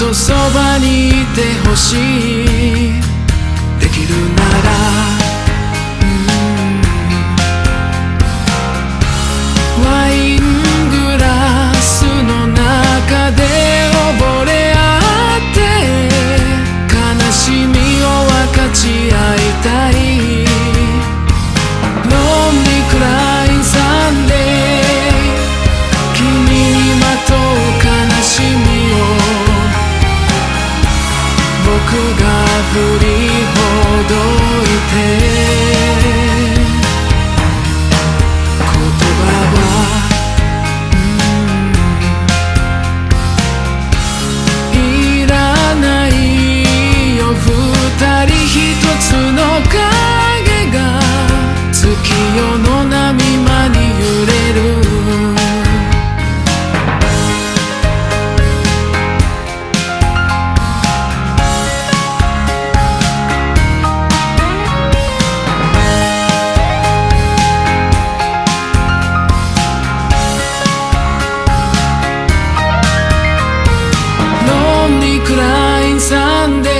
とそばにいてほしい。できるならワイングラスの中で溺れ合って悲しみを分かち合いたい。Lonely Crying Sunday 君にまとう悲しみを僕が振りほどいて。夜の波間に揺れる。Lonely Crying Sunday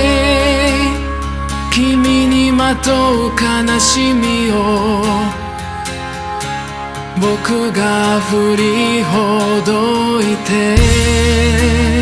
君にまとう悲しみを僕が振りほどいて。